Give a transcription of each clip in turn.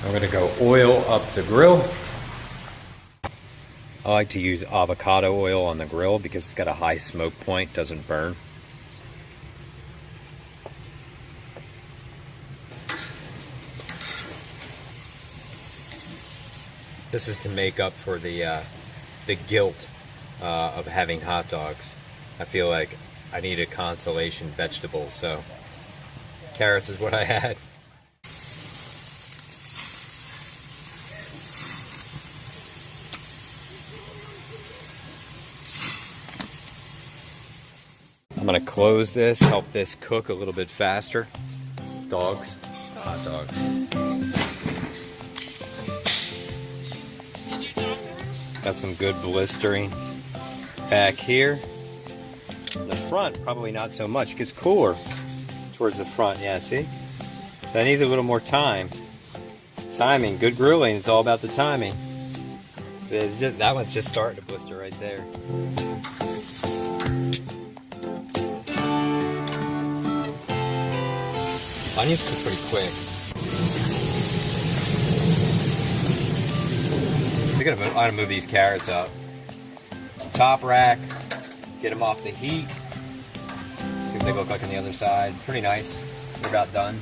I'm going to go oil up the grill. I like to use avocado oil on the grill because it's got a high smoke point, doesn't burn. This is to make up for the guilt of having hot dogs. I feel like I need a consolation vegetable, so carrots is what I had. I'm gonna close this, help this cook a little bit faster. Dogs, hot dogs. Got some good blistering back here. In the front, probably not so much. It gets cooler towards the front, yeah, see? So that needs a little more time. Timing, good grilling, it's all about the timing. It's just, that one's just starting to blister right there. Onions cook pretty quick. I'm gonna move these carrots up. Top rack, get them off the heat. See what they look like on the other side. Pretty nice. They're about done.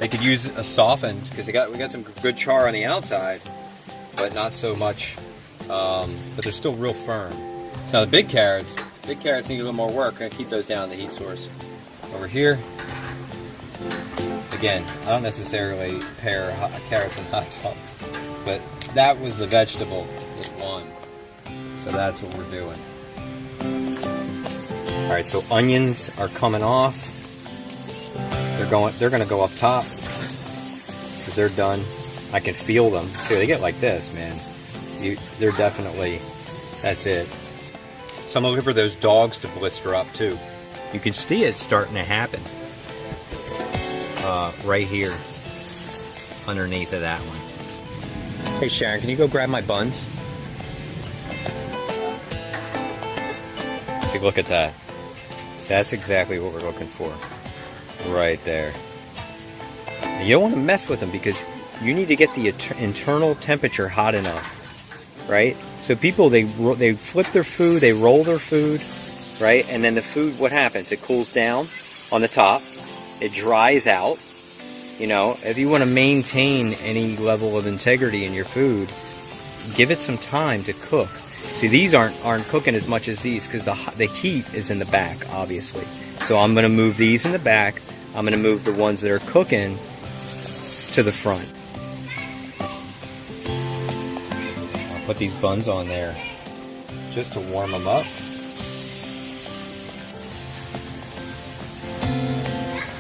They could use a softened because we got some good char on the outside, but not so much. But they're still real firm. So now the big carrots need a little more work. I'm gonna keep those down the heat source. Over here. Again, I don't necessarily pair carrots and hot dogs, but that was the vegetable that won. So that's what we're doing. All right, so onions are coming off. They're gonna go up top because they're done. I can feel them. See, they get like this, man. They're definitely, that's it. So I'm looking for those dogs to blister up too. You can see it starting to happen. Right here, underneath of that one. Hey Sharon, can you go grab my buns? See, look at that. That's exactly what we're looking for. Right there. You don't want to mess with them because you need to get the internal temperature hot enough, right? So people, they flip their food, they roll their food, right? And then the food, what happens? It cools down on the top. It dries out. You know, if you want to maintain any level of integrity in your food, give it some time to cook. See, these aren't cooking as much as these because the heat is in the back, obviously. So I'm going to move these in the back. I'm going to move the ones that are cooking to the front. I'll put these buns on there just to warm them up.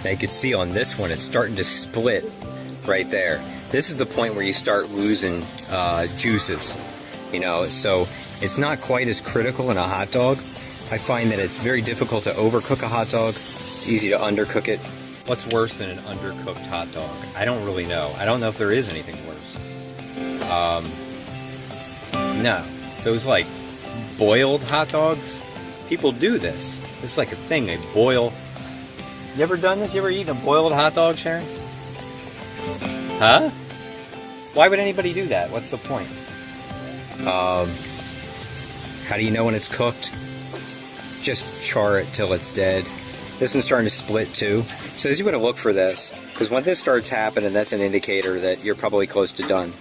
Now you can see on this one, it's starting to split right there. This is the point where you start losing juices, you know, so it's not quite as critical in a hot dog. I find that it's very difficult to overcook a hot dog. It's easy to undercook it. What's worse than an undercooked hot dog? I don't really know. I don't know if there is anything worse. No, those like boiled hot dogs, people do this. It's like a thing, they boil. You ever done this? You ever eaten a boiled hot dog, Sharon? Huh? Why would anybody do that? What's the point? How do you know when it's cooked? Just char it till it's dead. This one's starting to split too. So you want to look for this, because when this starts happening, that's an indicator that you're probably close to done.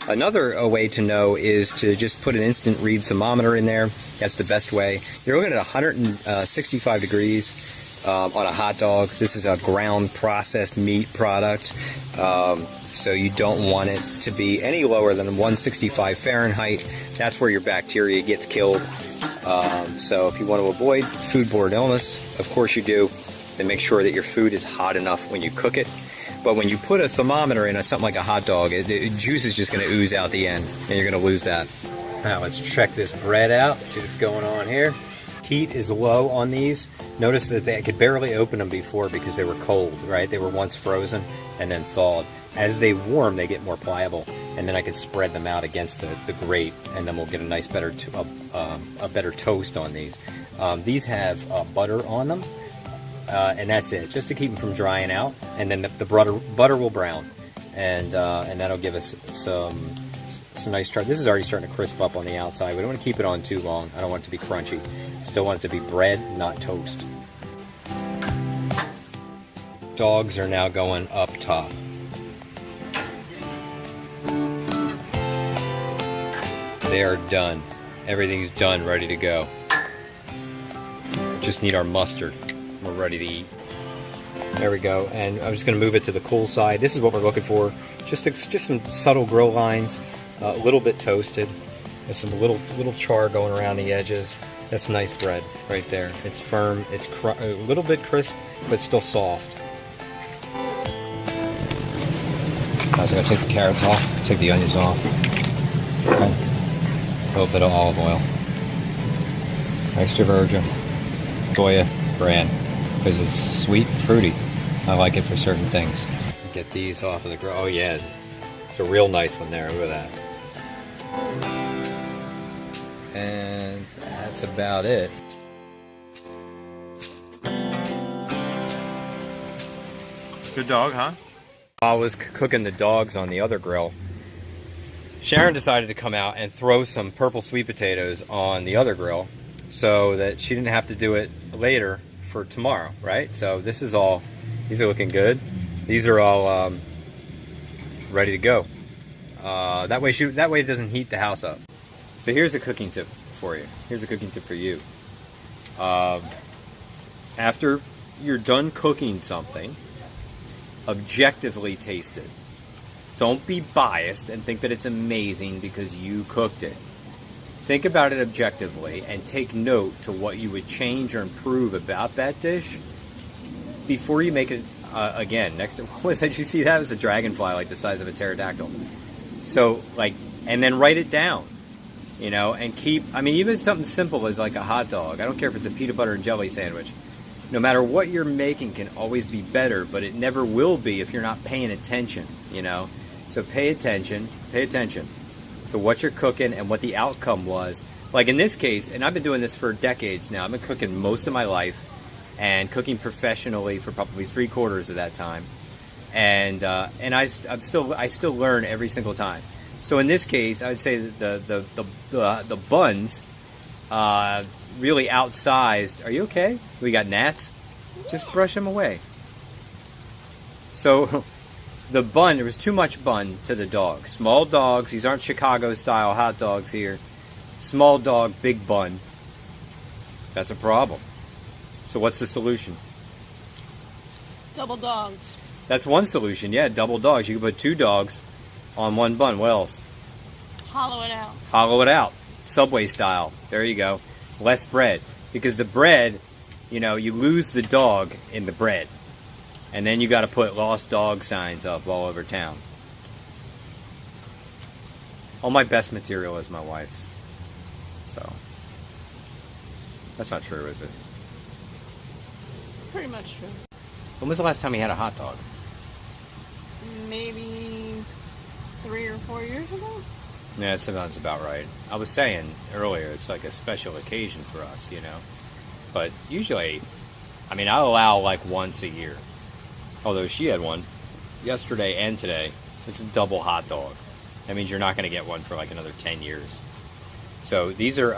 Another way to know is to just put an instant read thermometer in there. That's the best way. You're looking at 165 degrees. On a hot dog. This is a ground processed meat product, so you don't want it to be any lower than 165 Fahrenheit. That's where your bacteria gets killed. So if you want to avoid foodborne illness, of course you do, then make sure that your food is hot enough when you cook it. But when you put a thermometer in something like a hot dog, juice is just going to ooze out the end, and you're going to lose that. Now let's check this bread out, see what's going on here. Heat is low on these. Notice that I could barely open them before because they were cold, right? They were once frozen and then thawed. As they warm, they get more pliable, and then I could spread them out against the grate, and then we'll get a nice better toast on these. These have butter on them, and that's it, just to keep them from drying out, and then the butter will brown. and that'll give us some nice char. This is already starting to crisp up on the outside. We don't want to keep it on too long. I don't want it to be crunchy. Still want it to be bread, not toast. Dogs are now going up top. They are done. Everything's done, ready to go. Just need our mustard. We're ready to eat. There we go. And I'm just going to move it to the cool side. This is what we're looking for. Just some subtle grill lines, a little bit toasted, with some little char going around the edges. That's nice bread right there. It's firm. It's a little bit crisp, but still soft. I was going to take the carrots off, take the onions off. Okay. A little bit of olive oil. Extra virgin Goya brand, because it's sweet and fruity. I like it for certain things. Get these off of the grill. Oh yeah, it's a real nice one there. Look at that. And that's about it. Good dog, huh? I was cooking the dogs on the other grill. Sharon decided to come out and throw some purple sweet potatoes on the other grill so that she didn't have to do it later for tomorrow, right? So this is all, these are looking good. These are all ready to go. That way it doesn't heat the house up. So here's a cooking tip for you. Here's a cooking tip for you. After you're done cooking something, objectively taste it. Don't be biased and think that it's amazing because you cooked it. Think about it objectively and take note to what you would change or improve about that dish before you make it again. Next, what was that? You see that was a dragonfly like the size of a pterodactyl. So and then write it down, and keep. I mean, even something simple as like a hot dog. I don't care if it's a peanut butter and jelly sandwich. No matter what you're making can always be better, but it never will be if you're not paying attention, So pay attention to what you're cooking and what the outcome was. Like in this case, and I've been doing this for decades now. I've been cooking most of my life and cooking professionally for probably 3/4 of that time. And I still learn every single time. So in this case, I would say that the buns really outsized. Are you okay? We got gnats? Just brush them away. So the bun, there was too much bun to the dog. Small dogs, these aren't Chicago style hot dogs here. Small dog, big bun. That's a problem. So what's the solution? Double dogs. That's one solution, yeah, double dogs. You can put 2 dogs on one bun. What else? Hollow it out. Hollow it out. Subway style. There you go. Less bread. Because the bread, you lose the dog in the bread. And then you got to put lost dog signs up all over town. All my best material is my wife's. So, that's not true, is it? Pretty much true. When was the last time you had a hot dog? Maybe 3 or 4 years ago? Yeah, that sounds about right. I was saying earlier, it's like a special occasion for us, But usually, I'll allow like once a year. Although she had one yesterday and today. This is a double hot dog. That means you're not going to get one for like another 10 years. So these are,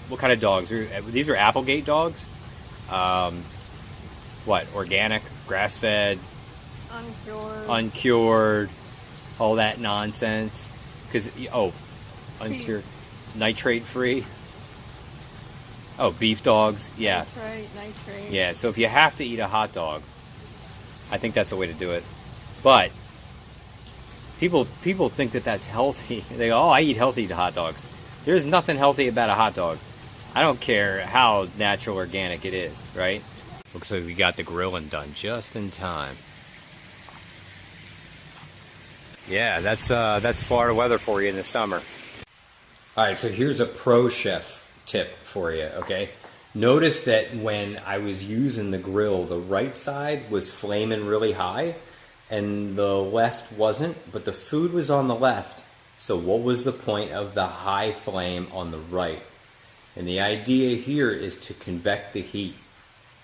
what kind of dogs? These are Applegate dogs. Organic, grass-fed, uncured, all that nonsense. Because, uncured, nitrate-free. Oh, beef dogs, yeah. Nitrate. Yeah, so if you have to eat a hot dog, I think that's the way to do it. But people think that that's healthy. They go, I eat healthy hot dogs. There's nothing healthy about a hot dog. I don't care how natural organic it is, right? Looks like we got the grilling done just in time. Yeah, that's Florida weather for you in the summer. All right, so here's a pro chef tip for you, okay? Notice that when I was using the grill, the right side was flaming really high and the left wasn't, but the food was on the left. So what was the point of the high flame on the right? And the idea here is to convect the heat.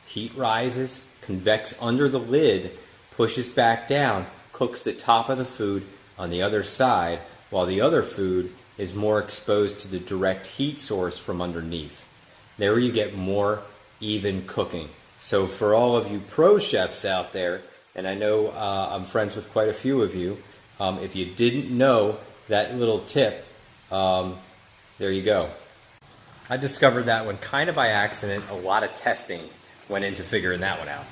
Heat rises, convects under the lid, pushes back down, cooks the top of the food on the other side, while the other food is more exposed to the direct heat source from underneath. There you get more even cooking. So for all of you pro chefs out there, and I know I'm friends with quite a few of you, if you didn't know that little tip, there you go. I discovered that one kind of by accident. A lot of testing went into figuring that one out.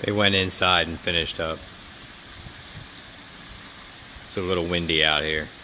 They went inside and finished up. It's a little windy out here.